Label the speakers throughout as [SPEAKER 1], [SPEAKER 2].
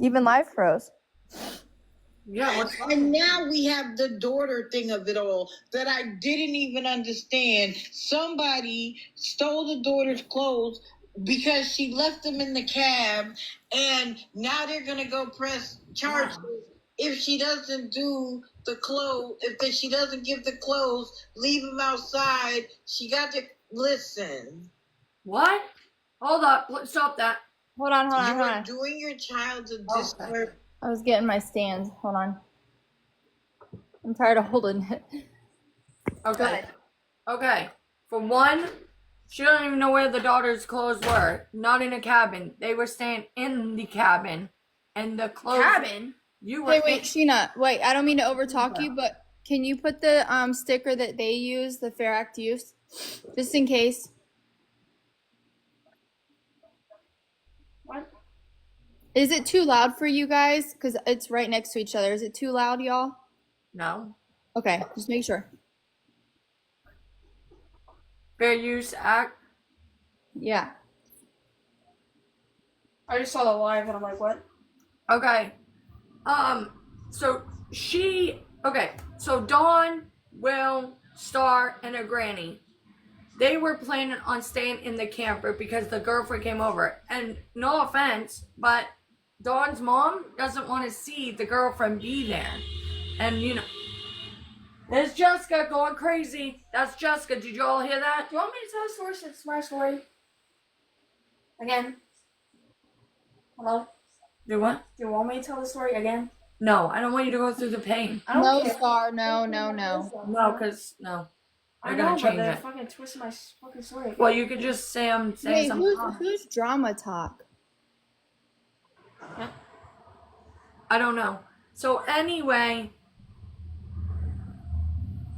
[SPEAKER 1] Even live froze.
[SPEAKER 2] Yeah,
[SPEAKER 3] and now we have the daughter thing of it all that I didn't even understand. Somebody stole the daughter's clothes because she left them in the cab, and now they're gonna go press charges if she doesn't do the clothes. If she doesn't give the clothes, leave them outside. She got to listen.
[SPEAKER 2] What? Hold up. Stop that.
[SPEAKER 1] Hold on.
[SPEAKER 3] You
[SPEAKER 1] Hold
[SPEAKER 3] are
[SPEAKER 1] on.
[SPEAKER 3] doing your child a disservice.
[SPEAKER 1] I was getting my stands. Hold on. I'm tired of holding it.
[SPEAKER 2] Okay. Okay. For one, she doesn't even know where the daughter's clothes were. Not in a cabin. They were staying in the cabin. And the clothes.
[SPEAKER 1] Cabin?
[SPEAKER 2] You were.
[SPEAKER 1] Hey, wait, Sheena. Wait, I don't mean to overtalk you, but can you put the sticker that they use, the Fair Act use, just in case?
[SPEAKER 2] What?
[SPEAKER 1] Is it too loud for you guys? Because it's right next to each other. Is it too loud, y'all?
[SPEAKER 2] No.
[SPEAKER 1] Okay, just make sure.
[SPEAKER 2] Fair Use Act.
[SPEAKER 1] Yeah.
[SPEAKER 4] I just saw the live and I'm like, what?
[SPEAKER 2] Okay. So Dawn, Will, Star, and her granny, they were planning on staying in the camper because the girlfriend came over. And no offense, but Dawn's mom doesn't want to see the girlfriend be there. And there's Jessica going crazy. That's Jessica. Did you all hear that?
[SPEAKER 4] Do you want me to tell the story since it's my story? Again? Hello?
[SPEAKER 2] Do what?
[SPEAKER 4] Do you want me to tell the story again?
[SPEAKER 2] No, I don't want you to go through the pain.
[SPEAKER 4] I don't
[SPEAKER 1] No,
[SPEAKER 4] care.
[SPEAKER 1] Star. No.
[SPEAKER 2] No, because, no.
[SPEAKER 4] I
[SPEAKER 2] They're
[SPEAKER 4] know,
[SPEAKER 2] gonna
[SPEAKER 4] but
[SPEAKER 2] change
[SPEAKER 4] they're
[SPEAKER 2] it.
[SPEAKER 4] fucking twisting my fucking story.
[SPEAKER 2] Well, you could just say I'm saying
[SPEAKER 1] Wait,
[SPEAKER 2] something.
[SPEAKER 1] who's drama talk?
[SPEAKER 2] I don't know. So anyway,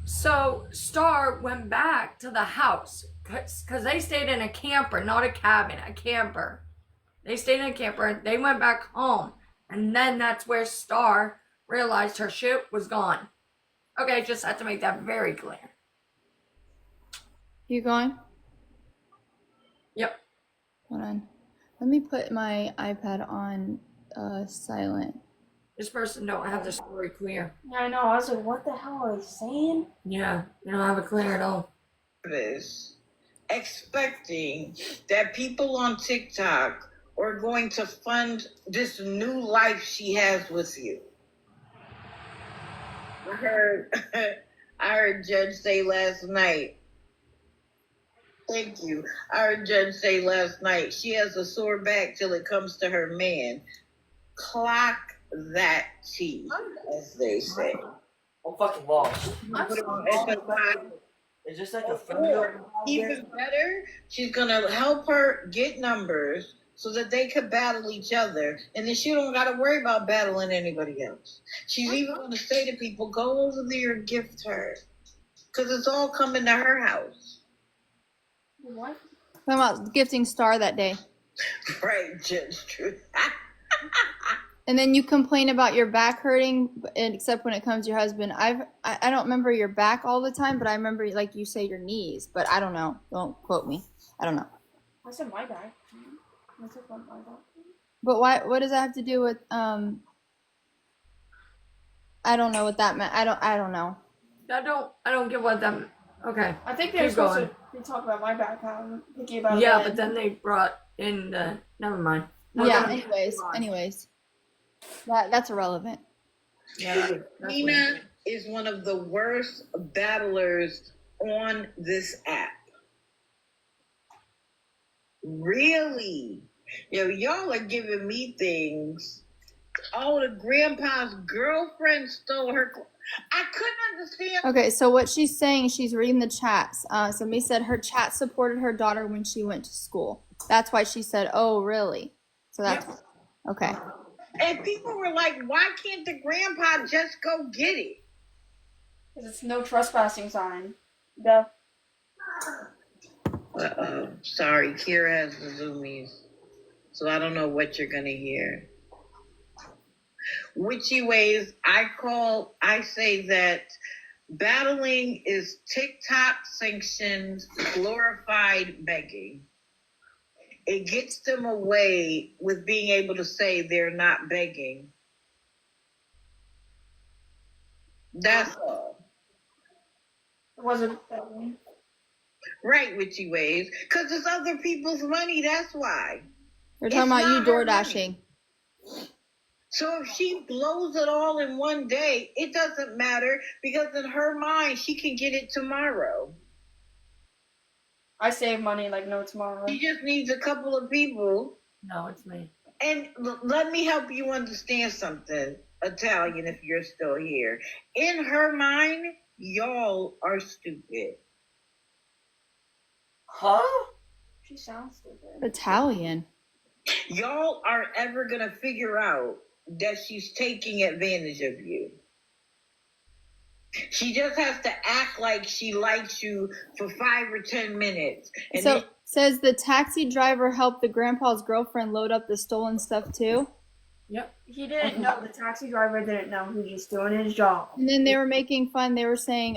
[SPEAKER 2] Star went back to the house because they stayed in a camper, not a cabin, a camper. They stayed in a camper. They went back home, and then that's where Star realized her shit was gone. Okay, just had to make that very clear.
[SPEAKER 1] You going?
[SPEAKER 2] Yep.
[SPEAKER 1] Hold on. Let me put my iPad on silent.
[SPEAKER 2] This person don't have the story clear.
[SPEAKER 4] Yeah, I know. I was like, what the hell are they saying?
[SPEAKER 2] Yeah, you don't have it clear at all.
[SPEAKER 3] This, expecting that people on TikTok are going to fund this new life she has with you. I heard Judge say last night. Thank you. I heard Judge say last night she has a sore back till it comes to her man. Clock that tea, as they say.
[SPEAKER 5] I'm fucking lost.
[SPEAKER 3] Put it on SO5.
[SPEAKER 5] Is this like a friend?
[SPEAKER 3] Even better, she's gonna help her get numbers so that they could battle each other, and then she don't gotta worry about battling anybody else. She's even gonna say to people, "Go over there and gift her," because it's all coming to her house.
[SPEAKER 4] What?
[SPEAKER 1] Talking about gifting Star that day.
[SPEAKER 3] Right, Judge Truth.
[SPEAKER 1] And then you complain about your back hurting, except when it comes to your husband. I don't remember your back all the time, but I remember, like, you say your knees. But I don't know. Don't quote me. I don't know.
[SPEAKER 4] I said my back. I said my back.
[SPEAKER 1] But why? What does that have to do with I don't know what that meant. I don't know.
[SPEAKER 2] I don't get what that. Okay.
[SPEAKER 4] I think they were supposed to be talking about my back. How I'm thinking about it.
[SPEAKER 2] Yeah, but then they brought in the. Never mind.
[SPEAKER 1] Yeah. Anyways, that's irrelevant.
[SPEAKER 2] Yeah.
[SPEAKER 3] Sheena is one of the worst battlers on this app. Really? Y'all are giving me things. Oh, the grandpa's girlfriend stole her. I couldn't understand.
[SPEAKER 1] Okay, so what she's saying, she's reading the chats. Somebody said her chat supported her daughter when she went to school. That's why she said, "Oh, really?" So that's okay.
[SPEAKER 3] And people were like, "Why can't the grandpa just go get it?"
[SPEAKER 4] Because it's no trespassing sign. Go.
[SPEAKER 3] Sorry, Kira has the zoomies, so I don't know what you're gonna hear. Whichy ways, I say that battling is TikTok sanctioned glorified begging. it gets them away with being able to say they're not begging. That's all.
[SPEAKER 4] It wasn't that way.
[SPEAKER 3] Right, Witchy Waves. Because it's other people's money, that's why.
[SPEAKER 1] They're talking
[SPEAKER 3] It's
[SPEAKER 1] about you
[SPEAKER 3] not her
[SPEAKER 1] door dashing.
[SPEAKER 3] So if she blows it all in one day, it doesn't matter because in her mind, she can get it tomorrow.
[SPEAKER 4] I save money like no tomorrow.
[SPEAKER 3] She just needs a couple of people.
[SPEAKER 2] No, it's me.
[SPEAKER 3] And let me help you understand something, Italian, if you're still here. In her mind, y'all are stupid.
[SPEAKER 5] Huh?
[SPEAKER 4] She sounds stupid.
[SPEAKER 1] Italian.
[SPEAKER 3] Y'all aren't ever going to figure out that she's taking advantage of you. She just has to act like she likes you for 5 or 10 minutes. And
[SPEAKER 1] So
[SPEAKER 3] then
[SPEAKER 1] says the taxi driver helped the grandpa's girlfriend load up the stolen stuff too.
[SPEAKER 2] Yep.
[SPEAKER 4] He didn't know. The taxi driver didn't know he was doing his job.
[SPEAKER 1] And then they were making fun. They were saying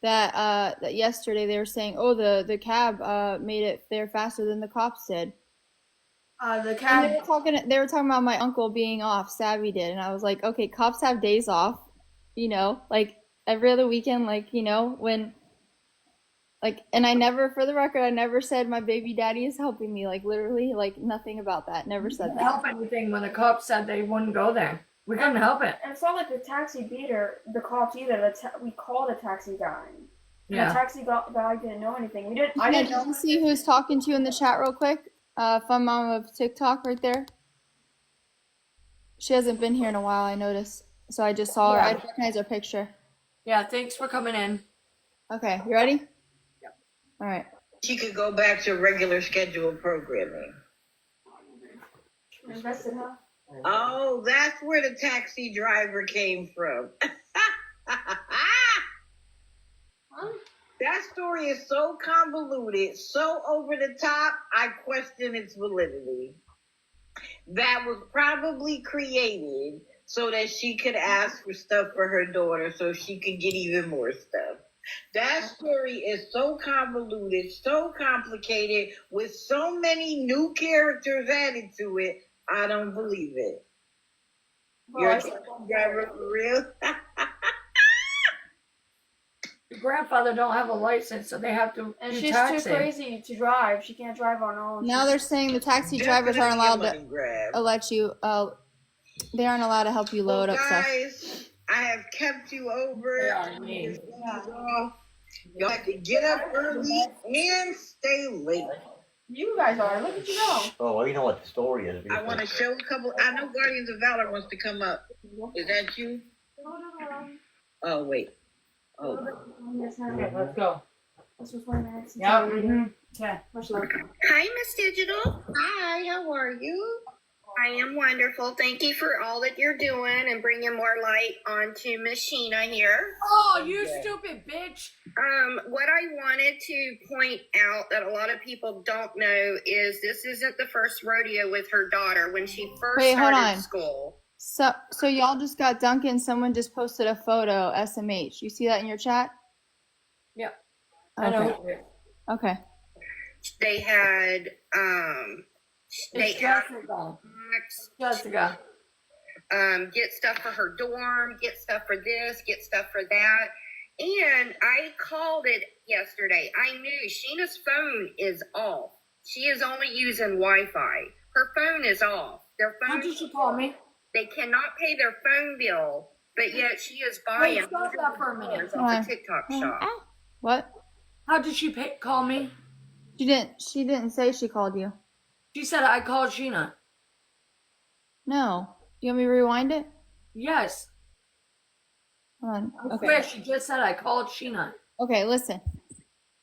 [SPEAKER 1] that yesterday they were saying, oh, the cab made it there faster than the cops did.
[SPEAKER 4] The
[SPEAKER 1] And
[SPEAKER 4] cab.
[SPEAKER 1] they were talking about my uncle being off. Savvy did, and I was like, okay, cops have days off, you know, like every other weekend, like, you know, when, like, and I never, for the record, I never said my baby daddy is helping me, like literally, like nothing about that. Never said
[SPEAKER 2] Didn't
[SPEAKER 1] that.
[SPEAKER 2] help anything when the cops said they wouldn't go there. We couldn't help it.
[SPEAKER 4] And it's not like the taxi beat her, the cops either. We called a taxi guy. And
[SPEAKER 2] Yeah.
[SPEAKER 4] the taxi guy didn't know anything. I didn't know.
[SPEAKER 1] Did you see who's talking to you in the chat real quick? Fun mom of TikTok right there. She hasn't been here in a while, I noticed. So I just saw her.
[SPEAKER 2] Yeah.
[SPEAKER 1] I recognize her picture.
[SPEAKER 2] Yeah, thanks for coming in.
[SPEAKER 1] Okay, you ready?
[SPEAKER 2] Yep.
[SPEAKER 1] All right.
[SPEAKER 3] she could go back to regular scheduled programming.
[SPEAKER 4] Invested, huh?
[SPEAKER 3] Oh, that's where the taxi driver came from. That story is so convoluted, so over the top, I question its validity. That was probably created so that she could ask for stuff for her daughter so she could get even more stuff. That story is so convoluted, so complicated, with so many new characters added to it, I don't believe it. You're a taxi driver for real?
[SPEAKER 2] Your grandfather don't have a license, so they have to
[SPEAKER 4] And
[SPEAKER 2] do
[SPEAKER 4] she's
[SPEAKER 2] taxi.
[SPEAKER 4] too crazy to drive. She can't drive on her own.
[SPEAKER 1] Now they're saying the taxi drivers aren't allowed to
[SPEAKER 3] grab.
[SPEAKER 1] let you. They aren't allowed to help you load up stuff.
[SPEAKER 3] Guys, I have kept you over.
[SPEAKER 2] They are mean.
[SPEAKER 3] Y'all have to get up early and stay late.
[SPEAKER 4] You guys are. Look at you go.
[SPEAKER 5] Oh, well, you know what the story is.
[SPEAKER 3] I want to show a couple. I know Guardians of Valor wants to come up. Is that you? Oh, wait. Oh.
[SPEAKER 2] Okay, let's go.
[SPEAKER 4] This was 20 minutes.
[SPEAKER 2] Yeah. Mm-hmm. Okay.
[SPEAKER 4] Much love.
[SPEAKER 6] Hi, Miss Digital.
[SPEAKER 3] Hi, how are you?
[SPEAKER 6] I am wonderful. Thank you for all that you're doing and bringing more light onto Miss Sheena here.
[SPEAKER 2] Oh, you stupid bitch.
[SPEAKER 6] What I wanted to point out that a lot of people don't know is this isn't the first rodeo with her daughter. When she first
[SPEAKER 1] Wait, hold
[SPEAKER 6] started
[SPEAKER 1] on.
[SPEAKER 6] school,
[SPEAKER 1] So y'all just got Duncan. Someone just posted a photo. SMH. You see that in your chat?
[SPEAKER 2] Yeah.
[SPEAKER 1] Okay.
[SPEAKER 2] I know.
[SPEAKER 1] Okay.
[SPEAKER 6] they had they
[SPEAKER 2] It's
[SPEAKER 6] asked
[SPEAKER 2] Jessica.
[SPEAKER 6] Max,
[SPEAKER 2] Jessica.
[SPEAKER 6] get stuff for her dorm, get stuff for this, get stuff for that. And I called it yesterday. I knew Sheena's phone is off. She is only using Wi-Fi. Her phone is off. Their
[SPEAKER 2] How
[SPEAKER 6] phone,
[SPEAKER 2] did she call me?
[SPEAKER 6] they cannot pay their phone bill, but yet she is buying
[SPEAKER 2] Wait, stop that for a minute.
[SPEAKER 6] off a TikTok shop.
[SPEAKER 1] What?
[SPEAKER 2] How did she call me?
[SPEAKER 1] She didn't say she called you.
[SPEAKER 2] She said I called Sheena.
[SPEAKER 1] No. Do you want me to rewind it?
[SPEAKER 2] Yes.
[SPEAKER 1] Hold on.
[SPEAKER 2] I
[SPEAKER 1] Okay.
[SPEAKER 2] swear she just said I called Sheena.
[SPEAKER 1] Okay, listen.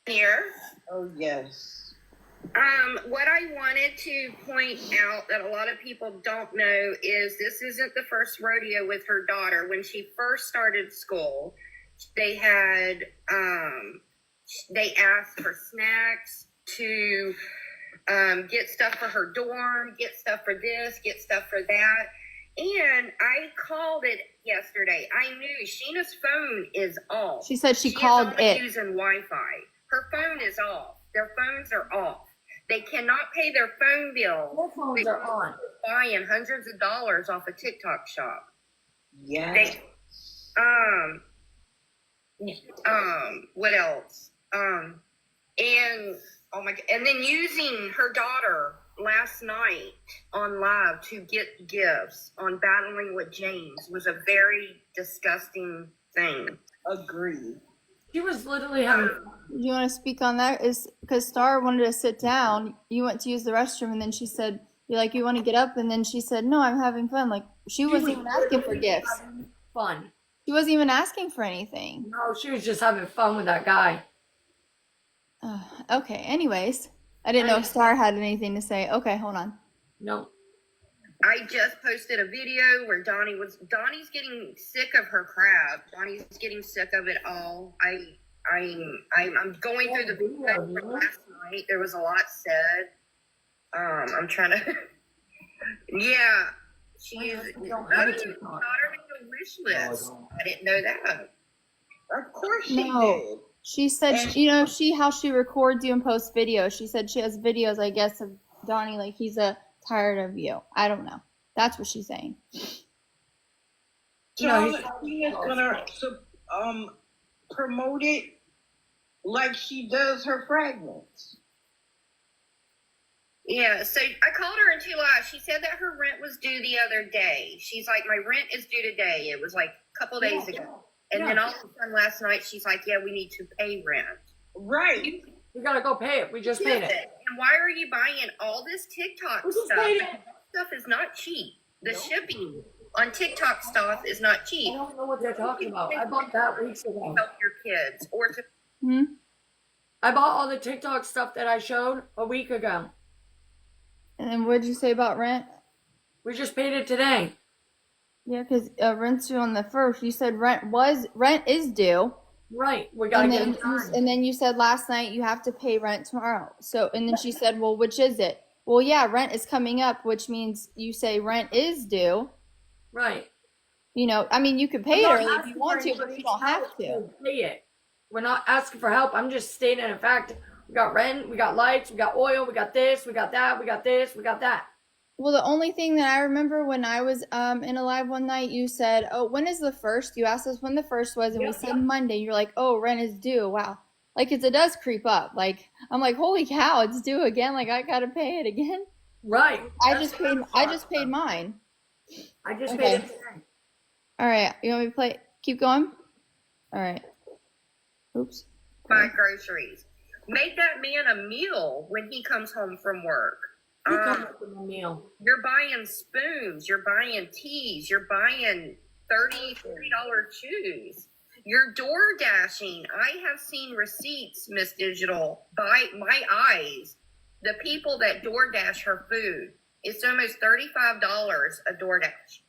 [SPEAKER 6] Here.
[SPEAKER 3] Oh, yes.
[SPEAKER 6] What I wanted to point out that a lot of people don't know is this isn't the first rodeo with her daughter. When she first started school, they had, they asked for snacks to get stuff for her dorm, get stuff for this, get stuff for that. And I called it yesterday. I knew Sheena's phone is off.
[SPEAKER 1] She said she
[SPEAKER 6] is
[SPEAKER 1] called
[SPEAKER 6] only
[SPEAKER 1] it.
[SPEAKER 6] using Wi-Fi. Her phone is off. Their phones are off. They cannot pay their phone bill.
[SPEAKER 2] Their phones are on.
[SPEAKER 6] Buying hundreds of dollars off a TikTok shop.
[SPEAKER 3] Yeah.
[SPEAKER 6] They, what else? And oh my god, and then using her daughter last night on live to get gifts on battling with James was a very disgusting thing.
[SPEAKER 3] Agreed.
[SPEAKER 2] She was literally having.
[SPEAKER 1] You want to speak on that? Is because Star wanted to sit down. You went to use the restroom, and then she said, "You're like, you want to get up?" And then she said, "No, I'm having fun." Like she wasn't even asking for gifts.
[SPEAKER 2] Having fun.
[SPEAKER 1] She wasn't even asking for anything.
[SPEAKER 2] No, she was just having fun with that guy.
[SPEAKER 1] Okay. Anyways, I didn't know if Star had anything to say. Okay, hold on.
[SPEAKER 2] No.
[SPEAKER 6] I just posted a video where Donnie's getting sick of her crap. Donnie's getting sick of it all. I'm going through the video last night. There was a lot said. I'm trying to. Yeah, she's
[SPEAKER 2] don't have a
[SPEAKER 6] daughter
[SPEAKER 2] TikTok.
[SPEAKER 6] made a wish list. I didn't know that.
[SPEAKER 3] Of course she
[SPEAKER 1] No.
[SPEAKER 3] did.
[SPEAKER 1] She said,
[SPEAKER 3] And-
[SPEAKER 1] how she records you and posts videos. She said she has videos, I guess, of Donnie, like he's tired of you. I don't know. That's what she's saying.
[SPEAKER 2] No,
[SPEAKER 3] Sheena's gonna promote it like she does her fragments.
[SPEAKER 6] Yeah, so I called her in 2 lies. She said that her rent was due the other day. She's like, my rent is due today. It was like a couple days ago. And then all of a sudden last night, she's like, yeah, we need to pay rent.
[SPEAKER 3] Right.
[SPEAKER 2] We gotta go pay it. We just paid it.
[SPEAKER 6] And why are you buying all this TikTok
[SPEAKER 2] We just
[SPEAKER 6] stuff?
[SPEAKER 2] paid it.
[SPEAKER 6] That stuff is not cheap. The shipping on TikTok stuff is not
[SPEAKER 2] I
[SPEAKER 6] cheap.
[SPEAKER 2] don't know what they're talking about. I bought that weeks ago.
[SPEAKER 6] Help your kids or to
[SPEAKER 2] I bought all the TikTok stuff that I showed a week ago.
[SPEAKER 1] And then what did you say about rent?
[SPEAKER 2] We just paid it today.
[SPEAKER 1] Yeah, because rent's due on the 1st. You said rent is due.
[SPEAKER 2] Right. We gotta
[SPEAKER 1] And
[SPEAKER 2] get
[SPEAKER 1] then,
[SPEAKER 2] it done.
[SPEAKER 1] and then you said last night you have to pay rent tomorrow. So, and then she said, well, which is it? Well, yeah, rent is coming up, which means you say rent is due.
[SPEAKER 2] Right.
[SPEAKER 1] You know, I mean, you could pay it
[SPEAKER 2] I'm not
[SPEAKER 1] early if
[SPEAKER 2] asking
[SPEAKER 1] you want
[SPEAKER 2] for
[SPEAKER 1] to, but you
[SPEAKER 2] anybody's
[SPEAKER 1] don't have
[SPEAKER 2] help
[SPEAKER 1] to.
[SPEAKER 2] Pay it. We're not asking for help. I'm just stating a fact. We got rent, we got lights, we got oil, we got this, we got that, we got this, we got that.
[SPEAKER 1] Well, the only thing that I remember when I was in a live one night, you said, "Oh, when is the 1st?" You asked us when the 1st was, and we said Monday. You're like, "Oh, rent is due." Wow, like it does creep up. Like I'm like, "Holy cow, it's due again!" Like I gotta pay it again.
[SPEAKER 2] Right.
[SPEAKER 1] I just paid mine.
[SPEAKER 2] I just
[SPEAKER 1] Okay.
[SPEAKER 2] paid it today.
[SPEAKER 1] All right, you want me to play? Keep going. All right. Oops.
[SPEAKER 6] buy groceries. Make that man a meal when he comes home from work.
[SPEAKER 2] You come up with a meal.
[SPEAKER 6] You're buying spoons, you're buying teas, you're buying $30 shoes. You're door dashing. I have seen receipts, Miss Digital, by my eyes. The people that door dash her food. It's almost $35 a DoorDash.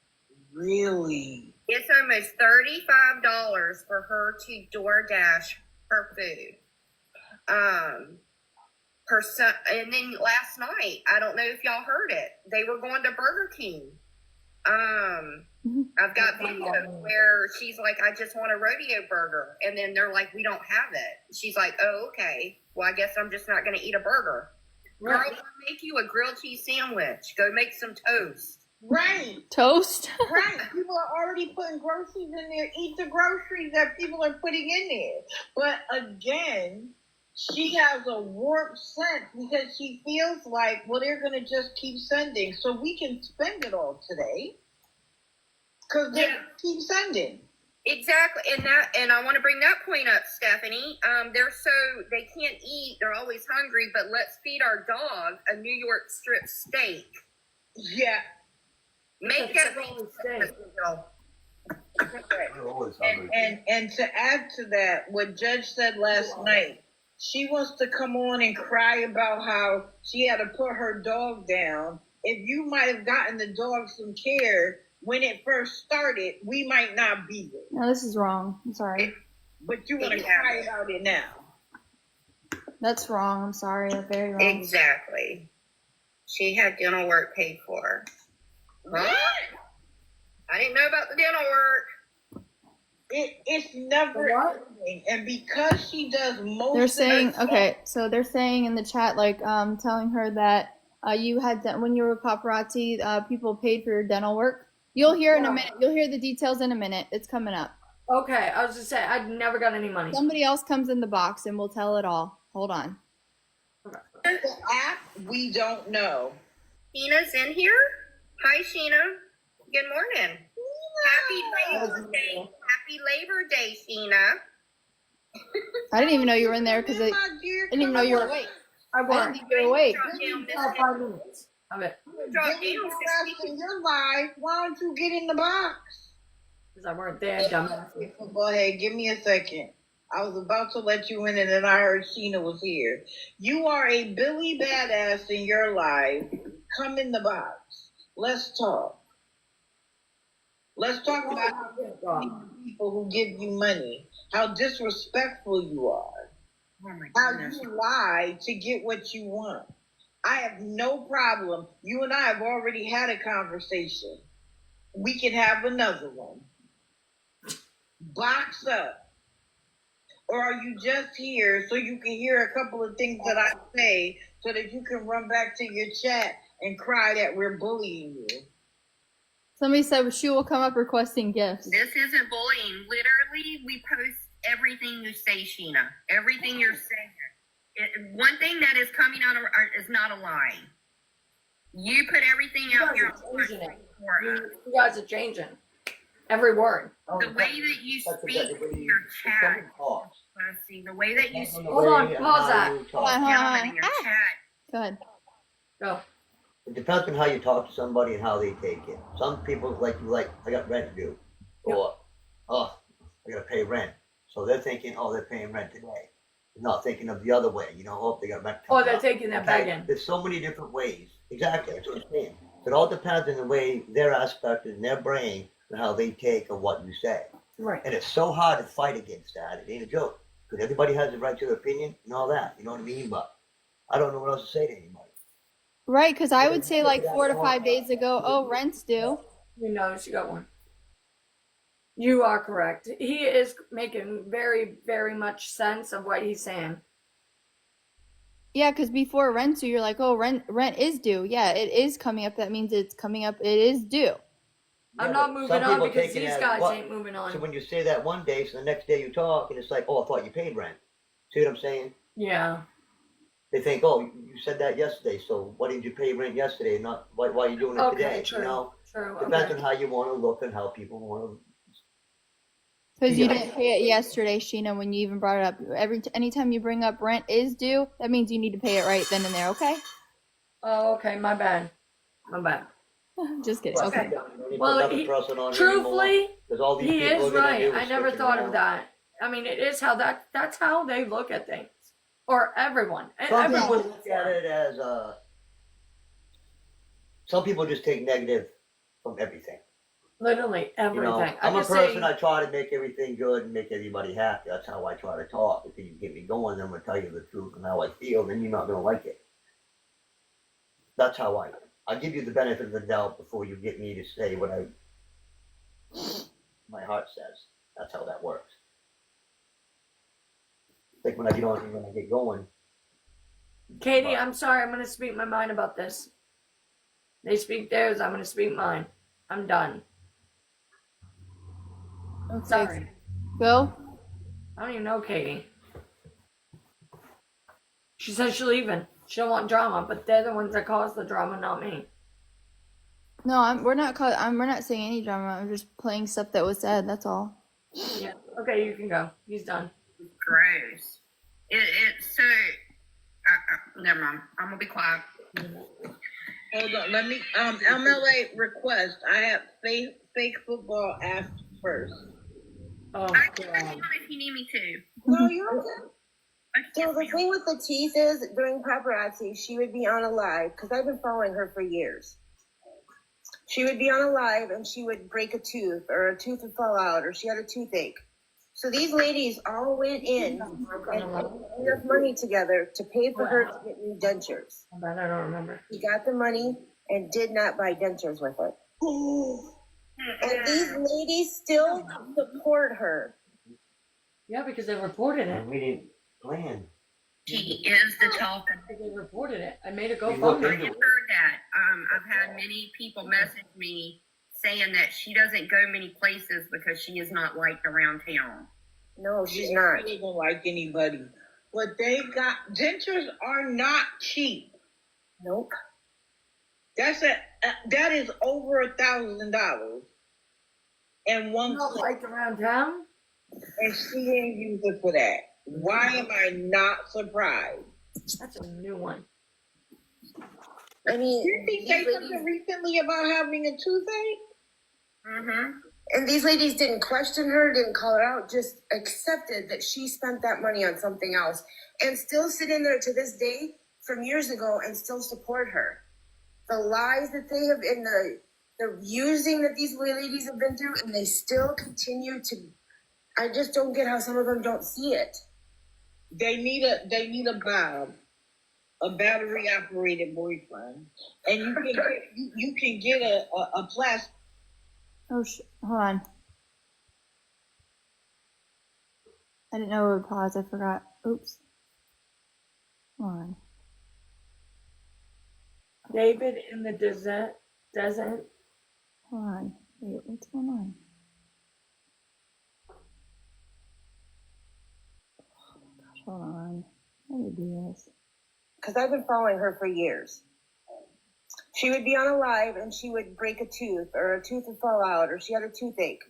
[SPEAKER 3] Really?
[SPEAKER 6] It's almost $35 for her to DoorDash her food. And then last night, I don't know if y'all heard it, they were going to Burger King. I've got videos where she's like, I just want a rodeo burger. And then they're like, we don't have it. She's like, oh, okay. Well, I guess I'm just not going to eat a burger. Girl,
[SPEAKER 2] Right.
[SPEAKER 6] I'll make you a grilled cheese sandwich. Go make some toast.
[SPEAKER 3] Right.
[SPEAKER 1] Toast.
[SPEAKER 3] Right. People are already putting groceries in there. Eat the groceries that people are putting in there. But again, she has a warped sense because she feels like, well, they're going to just keep sending. So we can spend it all today. Because they keep sending.
[SPEAKER 6] Exactly, and I want to bring that point up, Stephanie. They can't eat. They're always hungry. But let's feed our dog a New York strip steak.
[SPEAKER 3] Yeah.
[SPEAKER 6] Make
[SPEAKER 2] That's
[SPEAKER 6] that
[SPEAKER 2] a whole steak.
[SPEAKER 5] We're always hungry.
[SPEAKER 3] And to add to that, what Judge said last night, she wants to come on and cry about how she had to put her dog down. If you might have gotten the dog some care when it first started, we might not be there.
[SPEAKER 1] No, this is wrong. I'm sorry.
[SPEAKER 3] But you want to cry about it now.
[SPEAKER 1] That's wrong. I'm sorry. That's very wrong.
[SPEAKER 6] Exactly. She had dental work paid for. Huh? I didn't know about the dental work.
[SPEAKER 3] It's never
[SPEAKER 2] What?
[SPEAKER 3] ending. And because she does most
[SPEAKER 1] They're
[SPEAKER 3] of
[SPEAKER 1] saying,
[SPEAKER 3] her
[SPEAKER 1] okay, so they're saying in the chat, like, telling her that you had when you were paparazzi, people paid for your dental work. You'll hear in a minute. You'll hear the details in a minute. It's coming up.
[SPEAKER 2] Okay, I was just saying, I never got any money.
[SPEAKER 1] Somebody else comes in the box and we'll tell it all. Hold on.
[SPEAKER 3] the app, we don't know.
[SPEAKER 6] Sheena's in here. Hi, Sheena. Good morning. Happy Labor Day. Happy Labor Day, Sheena.
[SPEAKER 1] I didn't even know you were in there because I
[SPEAKER 3] My dear,
[SPEAKER 1] didn't even know you were awake.
[SPEAKER 2] I
[SPEAKER 1] I didn't
[SPEAKER 2] won.
[SPEAKER 1] think you were awake.
[SPEAKER 6] Drop down this
[SPEAKER 2] Oh, 5 minutes of it.
[SPEAKER 6] drop
[SPEAKER 3] Billy
[SPEAKER 6] down
[SPEAKER 3] Bob in your life. Why don't you get in the box?
[SPEAKER 2] Because I weren't there, dumbass.
[SPEAKER 3] Go ahead, give me a second. I was about to let you in, and then I heard Sheena was here. You are a Billy Badass in your life. Come in the box. Let's talk. Let's talk about how people who give you money, how disrespectful you are,
[SPEAKER 6] Oh my
[SPEAKER 3] how
[SPEAKER 6] goodness.
[SPEAKER 3] you lie to get what you want. I have no problem. You and I have already had a conversation. We can have another one. Box up. Or are you just here so you can hear a couple of things that I say so that you can run back to your chat and cry that we're bullying you?
[SPEAKER 1] Somebody said she will come up requesting gifts.
[SPEAKER 6] This isn't bullying. Literally, we post everything you say, Sheena. Everything you're saying. One thing that is coming out of is not a lie. You put everything out here on
[SPEAKER 2] changing it.
[SPEAKER 6] for us.
[SPEAKER 2] You guys are changing every word.
[SPEAKER 6] The way that you speak in your chat. Let's see. The way that you speak
[SPEAKER 2] Hold on, pause that.
[SPEAKER 1] Hold on, hold on.
[SPEAKER 6] in your
[SPEAKER 1] Ah.
[SPEAKER 6] chat.
[SPEAKER 1] Go ahead.
[SPEAKER 2] Go.
[SPEAKER 5] It depends on how you talk to somebody and how they take it. Some people like I got rent due, or oh, I gotta pay rent. So they're thinking, oh, they're paying rent today. They're not thinking of the other way. Oh, they got rent.
[SPEAKER 2] Oh, they're taking that back in.
[SPEAKER 5] There's so many different ways. Exactly, that's what I'm saying. So it all depends on the way their aspect in their brain and how they take of what you say.
[SPEAKER 2] Right.
[SPEAKER 5] And it's so hard to fight against that. It ain't a joke. Because everybody has the right to their opinion and all that. You know what I mean? But I don't know what else to say to anybody.
[SPEAKER 1] Right, because I would say like 4 to 5 days ago, oh, rent's due.
[SPEAKER 2] You know, she got one. You are correct. He is making very, very much sense of what he's saying.
[SPEAKER 1] Yeah, because before rent's due, you're like, oh, rent is due. Yeah, it is coming up. That means it's coming up. It is due.
[SPEAKER 2] I'm
[SPEAKER 5] Yeah,
[SPEAKER 2] not
[SPEAKER 5] but
[SPEAKER 2] moving
[SPEAKER 5] some
[SPEAKER 2] on
[SPEAKER 5] people
[SPEAKER 2] because
[SPEAKER 5] take it
[SPEAKER 2] these
[SPEAKER 5] as
[SPEAKER 2] guys
[SPEAKER 5] what?
[SPEAKER 2] ain't moving on.
[SPEAKER 5] So when you say that one day, so the next day you talk, and it's like, oh, I thought you paid rent. See what I'm saying?
[SPEAKER 2] Yeah.
[SPEAKER 5] They think, oh, you said that yesterday, so why didn't you pay rent yesterday? Not why are you doing it
[SPEAKER 2] Okay,
[SPEAKER 5] today?
[SPEAKER 2] true.
[SPEAKER 5] You know,
[SPEAKER 2] True.
[SPEAKER 5] depends
[SPEAKER 2] Okay.
[SPEAKER 5] on how you want to look and how people want to.
[SPEAKER 1] Because you
[SPEAKER 5] Yeah.
[SPEAKER 1] didn't pay it yesterday, Sheena, when you even brought it up. Anytime you bring up rent is due, that means you need to pay it right then and there, okay?
[SPEAKER 2] Oh, okay. My bad. My bad.
[SPEAKER 1] Just kidding. Okay.
[SPEAKER 2] Well, truthfully,
[SPEAKER 5] all these
[SPEAKER 2] he
[SPEAKER 5] people
[SPEAKER 2] is
[SPEAKER 5] are gonna
[SPEAKER 2] right.
[SPEAKER 5] do
[SPEAKER 2] I
[SPEAKER 5] is
[SPEAKER 2] never
[SPEAKER 5] switch it
[SPEAKER 2] thought
[SPEAKER 5] around.
[SPEAKER 2] of that. I mean, it is how that's how they look at things. Or everyone.
[SPEAKER 5] Some people
[SPEAKER 2] Everyone.
[SPEAKER 5] look at it as some people just take negative from everything.
[SPEAKER 2] Literally everything.
[SPEAKER 5] You know,
[SPEAKER 2] I
[SPEAKER 5] I'm a
[SPEAKER 2] just
[SPEAKER 5] person.
[SPEAKER 2] say,
[SPEAKER 5] I try to make everything good and make everybody happy. That's how I try to talk. If you get me going, then I'm gonna tell you the truth and how I feel. Then you're not gonna like it. That's how I give you the benefit of the doubt before you get me to say what my heart says. That's how that works. Like when I get on and when I get going.
[SPEAKER 2] Katie, I'm sorry. I'm going to speak my mind about this. They speak theirs. I'm going to speak mine. I'm done.
[SPEAKER 1] Okay.
[SPEAKER 2] Sorry.
[SPEAKER 1] Go.
[SPEAKER 2] I don't even know Katie. She said she's leaving. She don't want drama, but they're the ones that caused the drama, not me.
[SPEAKER 1] No, we're not saying any drama. I'm just playing stuff that was said. That's all.
[SPEAKER 2] Yeah. Okay, you can go. He's done.
[SPEAKER 6] Gross. It's so. Never mind. I'm gonna be quiet.
[SPEAKER 3] Hold on, let me. MLA request. I have fake football asked first.
[SPEAKER 2] Oh,
[SPEAKER 6] I can
[SPEAKER 2] God.
[SPEAKER 6] if you need me to.
[SPEAKER 7] No, you're okay. So the thing with the teeth is, during paparazzi, she would be on a live, because I've been following her for years. She would be on a live and she would break a tooth, or a tooth would fall out, or she had a toothache. So these ladies all went in and put enough money together to pay for her to get new dentures.
[SPEAKER 2] I bet I don't remember.
[SPEAKER 7] She got the money and did not buy dentures with it. And these ladies still support her.
[SPEAKER 2] Yeah, because they reported it.
[SPEAKER 5] And we didn't plan.
[SPEAKER 6] She is the talker.
[SPEAKER 2] They reported it. I made a
[SPEAKER 5] We looked
[SPEAKER 2] GoFundMe.
[SPEAKER 5] into
[SPEAKER 6] I've
[SPEAKER 5] it.
[SPEAKER 6] heard that. I've had many people message me saying that she doesn't go many places because she is not liked around town.
[SPEAKER 7] No, she's not.
[SPEAKER 3] They don't like anybody. What they got, dentures are not cheap.
[SPEAKER 7] Nope.
[SPEAKER 3] That is over $1,000. And one
[SPEAKER 2] Not
[SPEAKER 3] clip,
[SPEAKER 2] liked around town.
[SPEAKER 3] and she didn't use it for that. Why am I not surprised?
[SPEAKER 2] That's a new one.
[SPEAKER 7] I mean,
[SPEAKER 3] Didn't he
[SPEAKER 7] these
[SPEAKER 3] say
[SPEAKER 7] ladies,
[SPEAKER 3] something recently about having a toothache?
[SPEAKER 6] Mm-hmm.
[SPEAKER 7] and these ladies didn't question her, didn't call her out, just accepted that she spent that money on something else, and still sit in there to this day from years ago and still support her. The lies that they have in the using that these ladies have been through, and they still continue to. I just don't get how some of them don't see it.
[SPEAKER 3] They need a Bob, a battery operated boyfriend, and you can get a plastic.
[SPEAKER 1] Oh, hold on. I didn't know it would pause. I forgot. Oops. Hold on.
[SPEAKER 2] David in the desert.
[SPEAKER 1] Hold on. Wait, what's going on? Oh my gosh, hold on. How do we do this?
[SPEAKER 7] Because I've been following her for years. She would be on a live and she would break a tooth, or a tooth would fall out, or she had a toothache.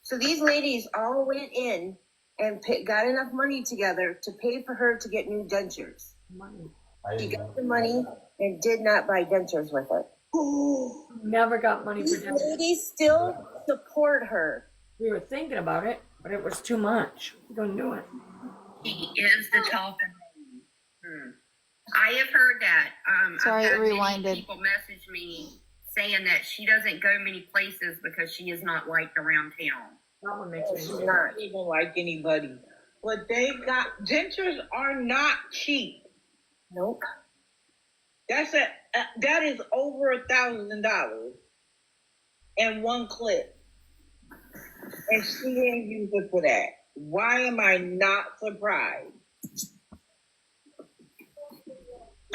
[SPEAKER 7] So these ladies all went in and got enough money together to pay for her to get new dentures.
[SPEAKER 2] Money.
[SPEAKER 7] She got the money and did not buy dentures with it.
[SPEAKER 2] Never got money for
[SPEAKER 7] These
[SPEAKER 2] dinner.
[SPEAKER 7] ladies still support her.
[SPEAKER 2] We were thinking about it, but it was too much. We couldn't do it.
[SPEAKER 6] She is the talker. I have heard that.
[SPEAKER 1] Sorry,
[SPEAKER 6] I've
[SPEAKER 1] it
[SPEAKER 6] had many
[SPEAKER 1] rewinded.
[SPEAKER 6] people message me saying that she doesn't go many places because she is not liked around town.
[SPEAKER 2] That one makes me
[SPEAKER 7] She's
[SPEAKER 2] sick.
[SPEAKER 7] not.
[SPEAKER 3] They don't like anybody. But they got, dentures are not cheap.
[SPEAKER 7] Nope.
[SPEAKER 3] That is over $1,000 in one clip, and she didn't use it for that. Why am I not surprised?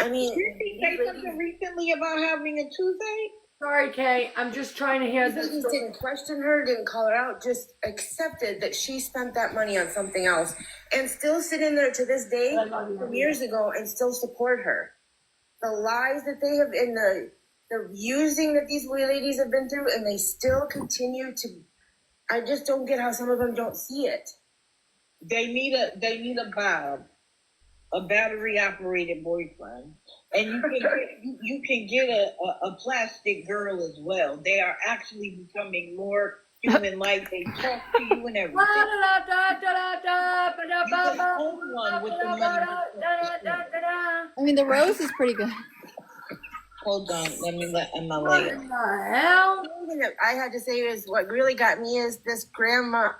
[SPEAKER 7] I mean,
[SPEAKER 3] Didn't he say something recently about having a toothache?
[SPEAKER 2] Sorry, Kay. I'm just trying to hear
[SPEAKER 7] these
[SPEAKER 2] this.
[SPEAKER 7] ladies didn't question her, didn't call her out, just accepted that she spent that money on something else, and still sit in there to this day from years ago and still support her. The lies that they have in the using that these ladies have been through, and they still continue to. I just don't get how some of them don't see it.
[SPEAKER 3] They need a Bob, a battery operated boyfriend, and you can get a plastic girl as well. They are actually becoming more human like. They talk to you and everything. You can own one with the money.
[SPEAKER 1] I mean, the rose is pretty good.
[SPEAKER 3] Hold on, let me let Emma
[SPEAKER 2] What
[SPEAKER 3] lay.
[SPEAKER 2] in the hell?
[SPEAKER 7] The only thing that I had to say is what really got me is this grandma.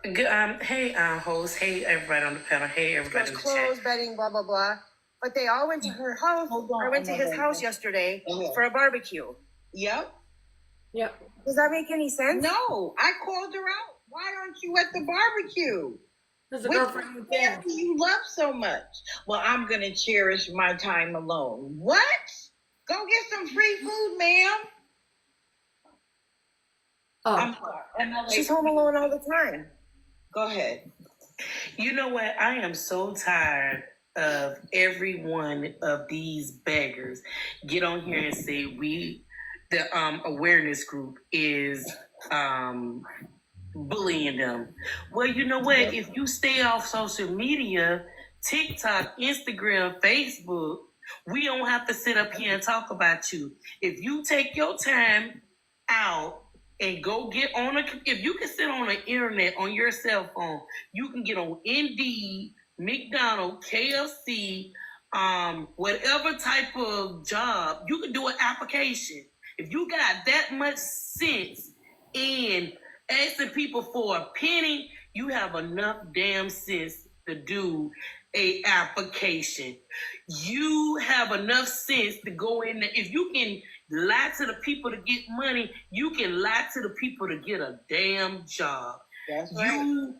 [SPEAKER 8] Good, hey, host. Hey, everybody on the panel. Hey, everybody in
[SPEAKER 7] Was
[SPEAKER 8] the chat.
[SPEAKER 7] clothes, bedding, blah blah blah. But they all went to her house.
[SPEAKER 3] Hold on,
[SPEAKER 7] I went to his
[SPEAKER 3] Emma,
[SPEAKER 7] house yesterday
[SPEAKER 3] Okay.
[SPEAKER 7] for a barbecue.
[SPEAKER 3] Yep.
[SPEAKER 2] Yep.
[SPEAKER 7] Does that make any sense?
[SPEAKER 3] No, I called her out. Why aren't you at the barbecue?
[SPEAKER 2] There's a
[SPEAKER 3] Which
[SPEAKER 2] girlfriend in there.
[SPEAKER 3] family you love so much? Well, I'm gonna cherish my time alone. What? Go get some free food, ma'am. I'm
[SPEAKER 2] Oh,
[SPEAKER 3] sorry. Emma,
[SPEAKER 7] She's home alone all the time.
[SPEAKER 3] Go ahead.
[SPEAKER 8] You know what? I am so tired of every one of these beggars get on here and say the awareness group is bullying them. Well, you know what? If you stay off social media, TikTok, Instagram, Facebook, we don't have to sit up here and talk about you. If you take your time out and go get on if you can sit on the internet on your cell phone, you can get on Indeed, McDonald's, KFC, whatever type of job, you can do an application. If you got that much sense in asking people for a penny, you have enough damn sense to do a application. You have enough sense to go in there. If you can lie to the people to get money, you can lie to the people to get a damn job.
[SPEAKER 3] That's right.
[SPEAKER 8] You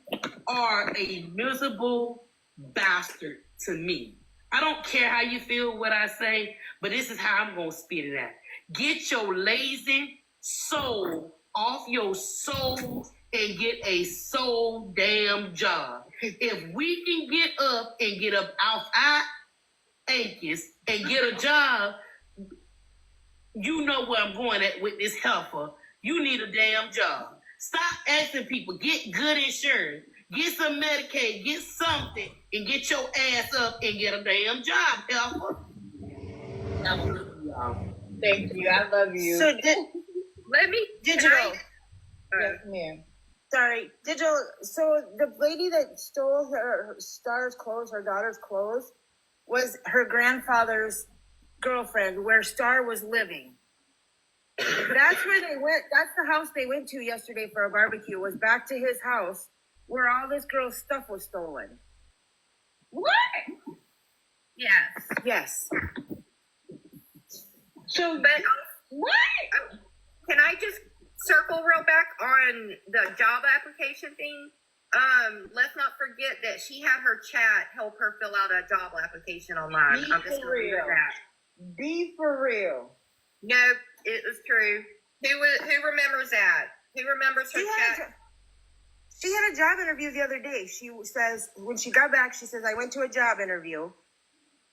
[SPEAKER 8] are a miserable bastard to me. I don't care how you feel what I say, but this is how I'm gonna spit it out. Get your lazy soul off your soul and get a soul damn job. If we can get up and get up off our ankles and get a job, you know where I'm going at with this heifer. You need a damn job. Stop asking people. Get good insurance. Get some Medicaid. Get something and get your ass up and get a damn job, heifer.
[SPEAKER 3] Thank you. I love you.
[SPEAKER 7] So
[SPEAKER 6] Let me.
[SPEAKER 7] Digital.
[SPEAKER 3] Yes, ma'am.
[SPEAKER 7] Sorry, Digital. So the lady that stole her Star's clothes, her daughter's clothes, was her grandfather's girlfriend, where Star was living. That's where they went. That's the house they went to yesterday for a barbecue. Was back to his house where all this girl's stuff was stolen.
[SPEAKER 3] What?
[SPEAKER 6] Yes.
[SPEAKER 7] Yes.
[SPEAKER 3] So,
[SPEAKER 6] But
[SPEAKER 3] what?
[SPEAKER 6] can I just circle real back on the job application thing? Let's not forget that she had her chat help her fill out a job application online.
[SPEAKER 3] Be
[SPEAKER 6] I'm just
[SPEAKER 3] for
[SPEAKER 6] gonna leave it
[SPEAKER 3] real.
[SPEAKER 6] at that.
[SPEAKER 3] Be for real.
[SPEAKER 6] No, it was true. Who remembers that? Who remembers her chat?
[SPEAKER 7] She had a job interview the other day. She says, when she got back, she says, I went to a job interview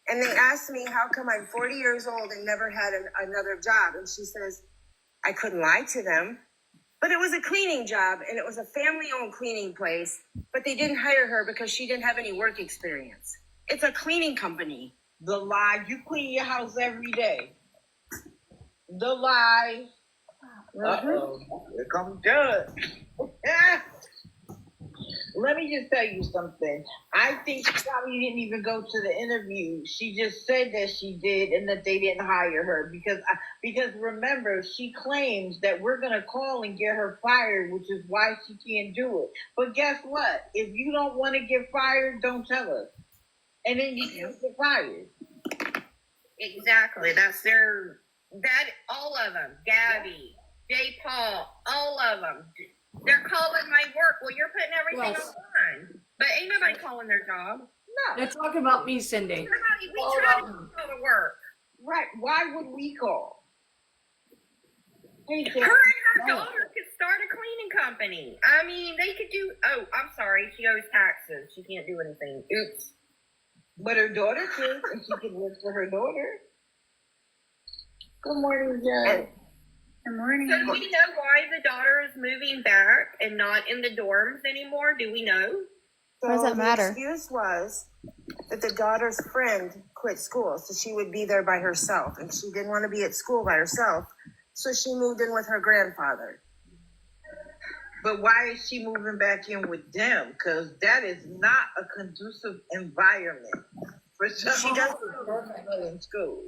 [SPEAKER 7] and they asked me how come I'm 40 years old and never had another job. And she says, I couldn't lie to them. But it was a cleaning job and it was a family-owned cleaning place, but they didn't hire her because she didn't have any work experience. It's a cleaning company.
[SPEAKER 3] The lie. You clean your house every day. The lie. Uh-oh. Here comes Judge. Let me just tell you something. I think she probably didn't even go to the interview. She just said that she did and that they didn't hire her because remember, she claims that we're going to call and get her fired, which is why she can't do it. But guess what? If you don't want to get fired, don't tell us. And then you can't get fired.
[SPEAKER 6] Exactly. All of them. Gabby, J. Paul, all of them. They're calling my work. Well, you're putting everything
[SPEAKER 2] Yes.
[SPEAKER 6] online. But ain't nobody calling their job.
[SPEAKER 3] No.
[SPEAKER 2] They're talking about me, Cindy.
[SPEAKER 6] We try to go to work.
[SPEAKER 3] Right. Why would we call? Hey,
[SPEAKER 6] Her and her daughter could start a cleaning company. I mean, they could do. Oh, I'm sorry. She owes taxes. She can't do anything. Oops.
[SPEAKER 3] But her daughter could, and she could work for her daughter. Good morning, Judge.
[SPEAKER 7] Good morning.
[SPEAKER 6] So do we know why the daughter is moving back and not in the dorms anymore? Do we know?
[SPEAKER 1] Why does that matter?
[SPEAKER 7] The excuse was that the daughter's friend quit school, so she would be there by herself, and she didn't want to be at school by herself, so she moved in with her grandfather.
[SPEAKER 3] But why is she moving back in with them? Because that is not a conducive environment for someone in school.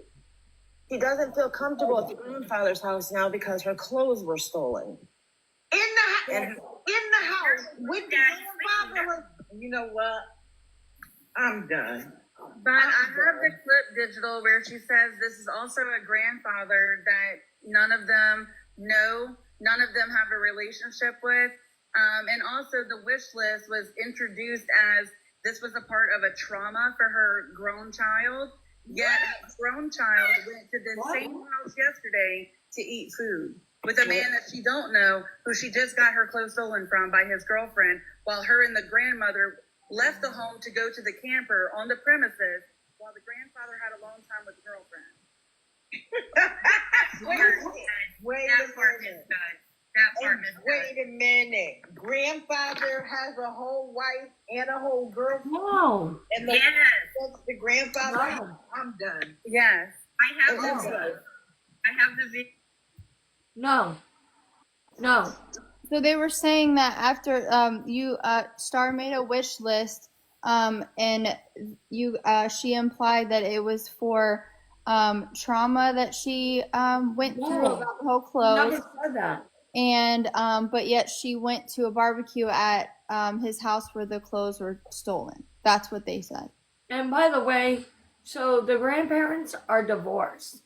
[SPEAKER 7] She doesn't feel comfortable at the grandfather's house now because her clothes were stolen.
[SPEAKER 3] In the house with the grandfather. You know what? I'm done.
[SPEAKER 9] But I have the clip, Digital, where she says this is also a grandfather that none of them know, none of them have a relationship with. And also the wish list was introduced as this was a part of a trauma for her grown child. Yet her grown child went to the same house yesterday to eat food with a man that she don't know, who she just got her clothes stolen from by his girlfriend, while her and the grandmother left the home to go to the camper on the premises while the grandfather had a long time with the girlfriend.
[SPEAKER 3] Wait
[SPEAKER 6] That part is good. That part is good.
[SPEAKER 3] Wait a minute. Grandfather has a whole wife and a whole girlfriend.
[SPEAKER 2] No.
[SPEAKER 3] And
[SPEAKER 6] Yes.
[SPEAKER 3] that's the grandfather.
[SPEAKER 2] No.
[SPEAKER 3] I'm done.
[SPEAKER 9] Yes.
[SPEAKER 6] I have
[SPEAKER 3] I'm
[SPEAKER 6] the
[SPEAKER 3] done.
[SPEAKER 6] video.
[SPEAKER 2] No. No.
[SPEAKER 1] So they were saying that after Star made a wish list, and she implied that it was for trauma that she went through
[SPEAKER 2] No.
[SPEAKER 1] about the whole
[SPEAKER 2] Never
[SPEAKER 1] clothes,
[SPEAKER 2] said that.
[SPEAKER 1] and but yet she went to a barbecue at his house where the clothes were stolen. That's what they said.
[SPEAKER 2] And by the way, so the grandparents are divorced.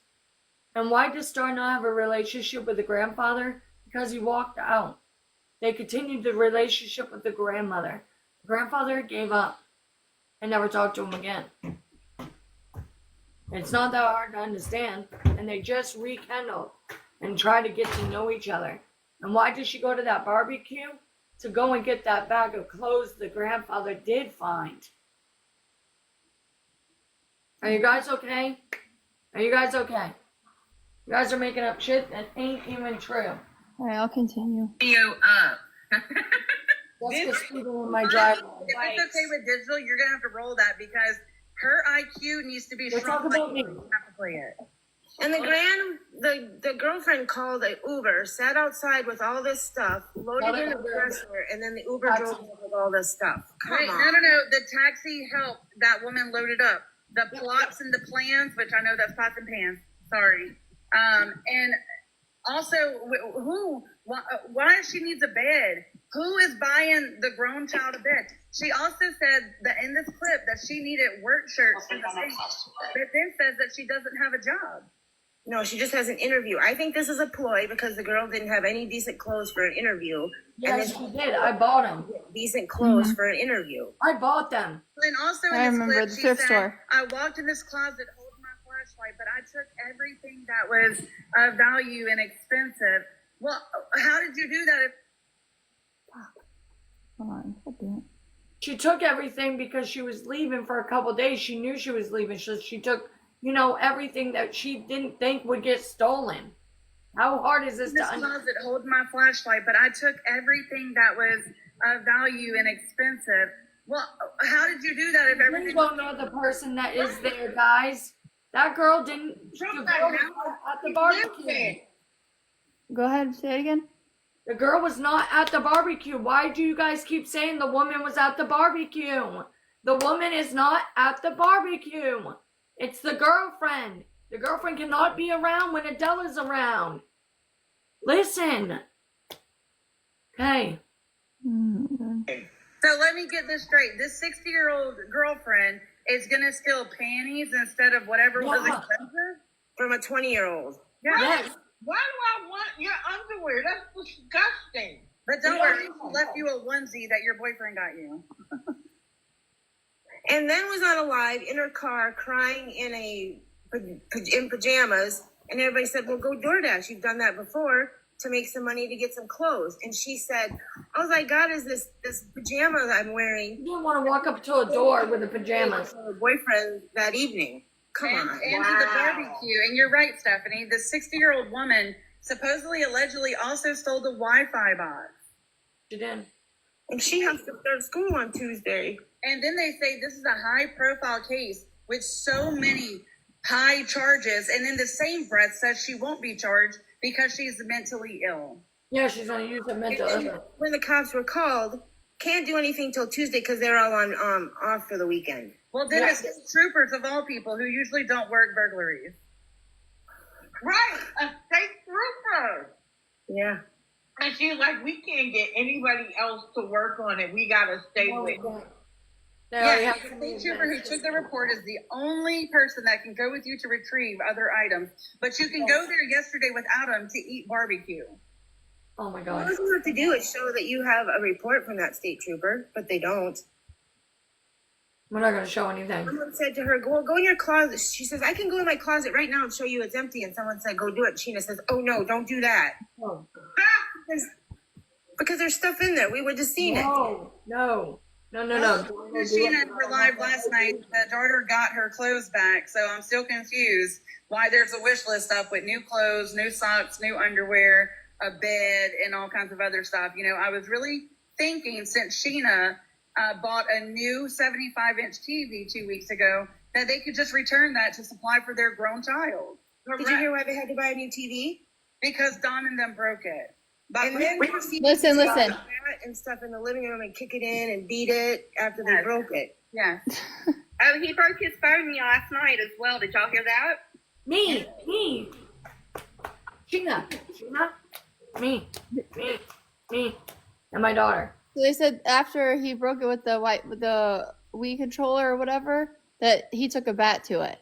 [SPEAKER 2] And why does Star not have a relationship with the grandfather? Because he walked out. They continued the relationship with the grandmother. The grandfather gave up and never talked to him again. It's not that hard to understand. And they just rekindled and tried to get to know each other. And why did she go to that barbecue? To go and get that bag of clothes the grandfather did find. Are you guys okay? Are you guys okay? You guys are making up shit that ain't even true.
[SPEAKER 1] All right, I'll continue.
[SPEAKER 9] Video up.
[SPEAKER 2] Jessica's speaking in my driveway.
[SPEAKER 9] If it's okay with digital, you're gonna have to roll that because her IQ needs to be
[SPEAKER 2] Let's
[SPEAKER 9] strong.
[SPEAKER 2] talk about me.
[SPEAKER 9] You have to play it.
[SPEAKER 7] And the girlfriend called an Uber, sat outside with all this stuff, loaded in the dresser, and then the Uber drove up with all this stuff.
[SPEAKER 9] Wait, no. The taxi helped that woman load it up. The plots and the plans, which I know that's pots and pans. Sorry. And also, why she needs a bed? Who is buying the grown child a bed? She also said that in this clip that she needed work shirts for the state, but then says that she doesn't have a job.
[SPEAKER 7] No, she just has an interview. I think this is a ploy because the girl didn't have any decent clothes for an interview.
[SPEAKER 2] Yes, she did. I bought them.
[SPEAKER 7] Decent clothes for an interview.
[SPEAKER 2] I bought them.
[SPEAKER 9] And also
[SPEAKER 1] I
[SPEAKER 9] in this
[SPEAKER 1] remember
[SPEAKER 9] clip,
[SPEAKER 1] the
[SPEAKER 9] she
[SPEAKER 1] thrift
[SPEAKER 9] said,
[SPEAKER 1] store.
[SPEAKER 9] I walked in this closet holding my flashlight, but I took everything that was of value and expensive. Well, how did you do that?
[SPEAKER 1] Hold on. God damn it.
[SPEAKER 2] She took everything because she was leaving for a couple of days. She knew she was leaving, so she took, everything that she didn't think would get stolen. How hard is this
[SPEAKER 9] In this
[SPEAKER 2] to
[SPEAKER 9] closet holding my flashlight, but I took everything that was of value and expensive. Well, how did you do that if
[SPEAKER 2] You
[SPEAKER 9] everything
[SPEAKER 2] don't know the person that is there, guys. That girl didn't. The girl was not at the barbecue.
[SPEAKER 1] Go ahead, say it again.
[SPEAKER 2] The girl was not at the barbecue. Why do you guys keep saying the woman was at the barbecue? The woman is not at the barbecue. It's the girlfriend. The girlfriend cannot be around when Adela's around. Listen. Okay.
[SPEAKER 9] So let me get this straight. This 60-year-old girlfriend is going to steal panties instead of whatever was expensive?
[SPEAKER 7] From a 20-year-old.
[SPEAKER 2] Yes.
[SPEAKER 3] Why do I want your underwear? That's disgusting.
[SPEAKER 9] But don't worry, she left you a onesie that your boyfriend got you.
[SPEAKER 7] And then was on a live in her car crying in pajamas. And everybody said, well, go DoorDash. You've done that before to make some money to get some clothes. And she said, all I got is this pajama I'm wearing.
[SPEAKER 2] You didn't want to walk up to a door with the pajamas.
[SPEAKER 7] Her boyfriend that evening. Come on.
[SPEAKER 9] And to the barbecue. And you're right, Stephanie. The 60-year-old woman supposedly, allegedly also stole the Wi-Fi box.
[SPEAKER 2] She did.
[SPEAKER 7] And she has to start school on Tuesday.
[SPEAKER 9] And then they say this is a high-profile case with so many high charges. And in the same breath says she won't be charged because she's mentally ill.
[SPEAKER 2] Yeah, she's going to use a mental illness.
[SPEAKER 7] When the cops were called, can't do anything till Tuesday because they're all on off for the weekend.
[SPEAKER 9] Well, then the state troopers of all people who usually don't work burglaries.
[SPEAKER 3] Right, a state trooper.
[SPEAKER 7] Yeah.
[SPEAKER 3] And she's like, we can't get anybody else to work on it. We gotta stay with it.
[SPEAKER 9] Yeah, the state trooper who took the report is the only person that can go with you to retrieve other items. But you can go there yesterday without them to eat barbecue.
[SPEAKER 2] Oh my
[SPEAKER 7] All
[SPEAKER 2] God.
[SPEAKER 7] you have to do is show that you have a report from that state trooper, but they don't.
[SPEAKER 2] We're not going to show anything.
[SPEAKER 7] Someone said to her, go in your closet. She says, I can go in my closet right now and show you it's empty. And someone said, go do it. And Sheena says, oh no, don't do that.
[SPEAKER 2] Oh.
[SPEAKER 7] Because there's stuff in there. We would have seen it.
[SPEAKER 2] No.
[SPEAKER 9] Sheena in her live last night, the daughter got her clothes back, so I'm still confused why there's a wish list up with new clothes, new socks, new underwear, a bed, and all kinds of other stuff. I was really thinking since Sheena bought a new 75-inch TV 2 weeks ago that they could just return that to supply for their grown child.
[SPEAKER 7] Did you hear why they had to buy a new TV?
[SPEAKER 9] Because Don and them broke it. But
[SPEAKER 7] And then
[SPEAKER 1] Listen.
[SPEAKER 7] and stuff in the living room and kick it in and beat it after they broke it.
[SPEAKER 9] yeah.
[SPEAKER 6] Oh, he broke his phone last night as well. Did y'all hear that?
[SPEAKER 2] Me. Sheena. Me. And my daughter.
[SPEAKER 1] So they said after he broke it with the Wii controller or whatever, that he took a bat to it.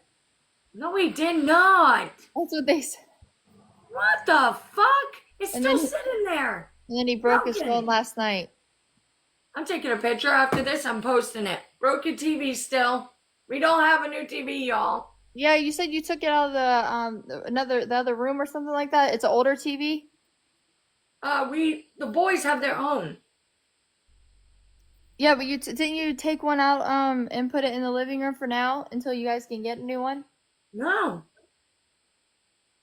[SPEAKER 2] No, he did not.
[SPEAKER 1] That's what they said.
[SPEAKER 2] What the fuck? It's
[SPEAKER 1] And
[SPEAKER 2] still
[SPEAKER 1] then-
[SPEAKER 2] sitting there.
[SPEAKER 1] And then he broke his
[SPEAKER 2] Broken.
[SPEAKER 1] phone last night.
[SPEAKER 2] I'm taking a picture after this. I'm posting it. Broken TV still. We don't have a new TV, y'all.
[SPEAKER 1] Yeah, you said you took it out of the other room or something like that. It's an older TV.
[SPEAKER 2] The boys have their own.
[SPEAKER 1] Yeah, but didn't you take one out and put it in the living room for now until you guys can get a new one?
[SPEAKER 2] No.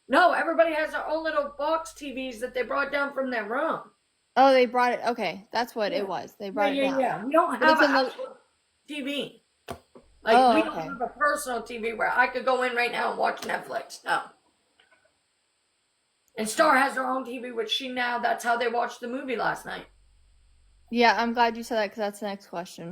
[SPEAKER 2] No, everybody has their own little box TVs that they brought down from their room.
[SPEAKER 1] Oh, they brought it. Okay, that's what
[SPEAKER 2] Yeah.
[SPEAKER 1] it was. They brought it down.
[SPEAKER 2] Yeah. We don't
[SPEAKER 1] But
[SPEAKER 2] have
[SPEAKER 1] it's
[SPEAKER 2] an
[SPEAKER 1] in the-
[SPEAKER 2] actual TV. Like,
[SPEAKER 1] Oh,
[SPEAKER 2] we don't
[SPEAKER 1] okay.
[SPEAKER 2] have a personal TV where I could go in right now and watch Netflix. No. And Star has her own TV with Sheena. That's how they watched the movie last night.
[SPEAKER 1] Yeah, I'm glad you said that because that's the next question.